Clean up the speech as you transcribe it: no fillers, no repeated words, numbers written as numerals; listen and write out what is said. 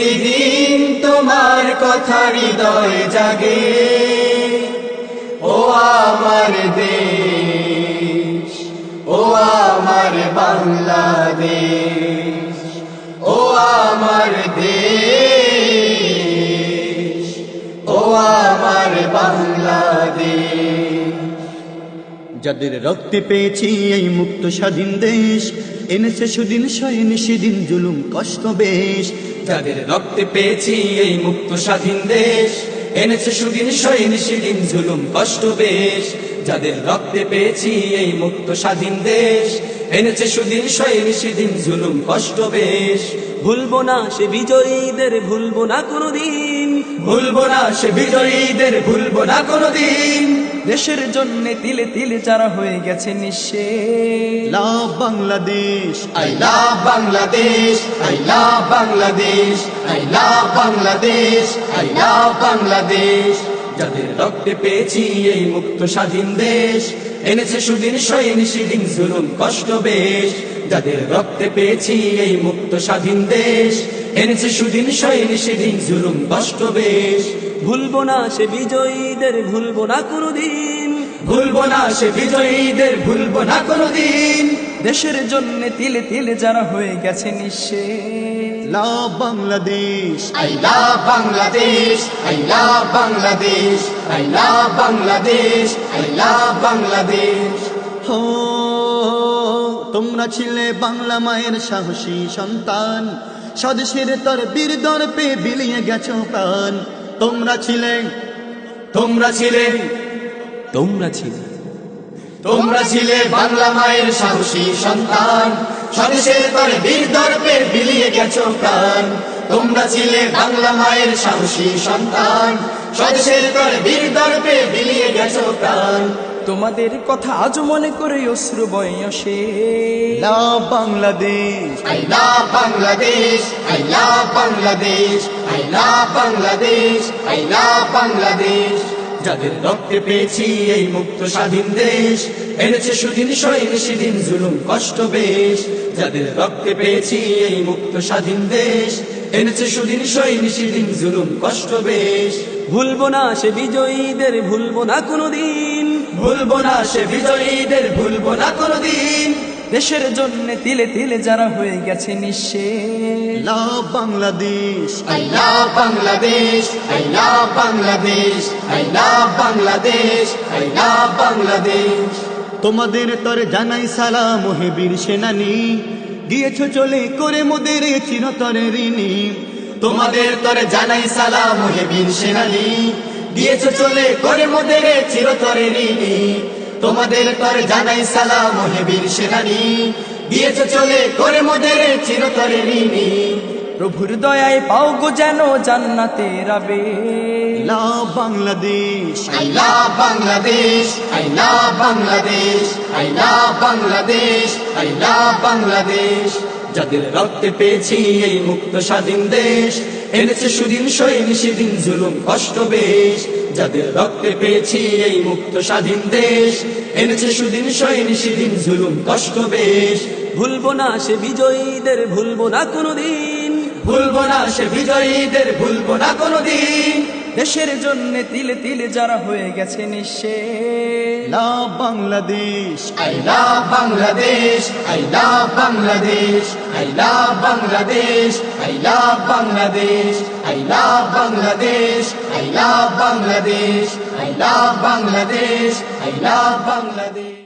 প্রতিদিন তোমার কথা হৃদয়ে জাগে। ও আমার দেশ, ও আমার বাংলাদেশ, ও আমার দেশ, ও আমার বাংলাদেশ। যাদের রক্তে পেয়েছি এই মুক্ত স্বাধীন দেশ, এনেছে সুদিন সয়ে নিশিদিন জুলুম কষ্ট বেশ। যাদের রক্তে পেয়েছি এই মুক্ত স্বাধীন দেশ, এনেছে সুদিন সয়ে নিশিদিন জুলুম কষ্ট বেশ। যাদের রক্তে পেয়েছি এই মুক্ত স্বাধীন দেশ, এনেছে সুদিন সয়ে নিশিদিন জুলুম কষ্ট বেশ। ভুলবো না সে বিজয়ীদের, ভুলবো না কোনোদিন, ভুলবো না সে বিজয়ীদের, ভুলবো না কোনোদিন। দেশের জন্য তিলে তিলে যারা হয়ে গেছে নিঃশেষ। লাভ Bangladesh, I love Bangladesh, I love Bangladesh, I love Bangladesh, I love Bangladesh. যাদের রক্তে পেয়েছি এই মুক্ত স্বাধীন দেশ, এনেছে সুদিন সয়ে নিশিদিন জুলুম কষ্ট বেশ। যাদের রক্তে পেয়েছি এই মুক্ত স্বাধীন দেশ, এনেছে সুদিন সয়ে নিশিদিন জুলুম কষ্ট বেশ। ভুলবো না সে বিজয়ীদের, ভুলবো না কোনোদিন, ভুলবো না সে বিজয়ীদের, ভুলবো না কোনোদিন। দেশের জন্য তিলে তিলে যারা হয়ে গেছে নিঃশেষ। লাভ Bangladesh, I love Bangladesh, I love Bangladesh, I love Bangladesh, I love Bangladesh. হো তোমরা ছিলে বাংলা মায়ের সাহসী সন্তান, স্বদেশের তর বীর দর্পে বিলিয়ে গেছো প্রাণ। তোমরা ছিলে, তোমরা ছিলে, তোমরা ছিলে, তোমরা ছিলে বাংলা মায়ের সাহসী সন্তান, স্বদেশের তরে বীর দর্পে বিলিয়ে গেছো প্রাণ। তোমরা ছিলে বাংলা মায়ের সাহসী সন্তান, স্বদেশের তরে বীর দর্পে বিলিয়ে গেছো প্রাণ। তোমাদের কথা আজ মনে করে অশ্রু বয়সে। লাভ Bangladesh, I love Bangladesh, I love Bangladesh, I love Bangladesh, I love Bangladesh. যাদের রক্তে পেয়েছি এই মুক্ত স্বাধীন দেশ, এনেছে সুদিন সয়ে নিশিদিন জুলুম কষ্ট বেশ। যাদের রক্তে পেয়েছি এই মুক্ত স্বাধীন দেশ, এনেছে সুদিন সয়ে নিশিদিন জুলুম কষ্ট বেশ। ভুলবো না সে বিজয়ীদের, ভুলবো না কোনোদিন, ভুলবো না সে বিজয়ীদের, ভুলবো না কোনোদিন। দেশের জন্য তিলে তিলে যারা হয়ে গেছে নিঃশেষ। লাভ Bangladesh, I love Bangladesh, I love Bangladesh, I love Bangladesh, I love Bangladesh. তোমাদের তরে জানাই সালাম হে বীর সেনানী, গিয়েছো চলে করে মোদের চিরতরে ঋণী। তোমাদের তরে জানাই সালাম হে বীর সেনানী, দিয়েছো চলে করে মোদের চিরতরে ঋণী। তোমাদের তরে জানাই সালাম হে বীর সেনানী, দিয়েছো চলে করে মোদের চিরতরে ঋণী। প্রভুর দয়ায় পাও গো যেন জান্নাতে রাবে। লাভ Bangladesh, I love Bangladesh, I love Bangladesh, I love Bangladesh, I love Bangladesh. যাদের রক্তে পেয়েছি এই মুক্ত স্বাধীন দেশ, এনেছে সুদিন সয়ে নিশিদিন জুলুম কষ্ট বেশ। যাদের রক্তে পেয়েছি এই মুক্ত স্বাধীন দেশ, এনেছে সুদিন সয়ে নিশিদিন জুলুম কষ্ট বেশ। ভুলবো না সে বিজয়ীদের, ভুলবো না কোনোদিন, ভুলবো না সে বিজয়ীদের, ভুলবো না কোনোদিন। দেশের জন্য তিলে তিলে যারা হয়ে গেছে নিঃশেষ। লাভ Bangladesh, I love Bangladesh, I love Bangladesh, I love Bangladesh, I love Bangladesh, I love Bangladesh, I love Bangladesh, I love Bangladesh, I love Bangladesh.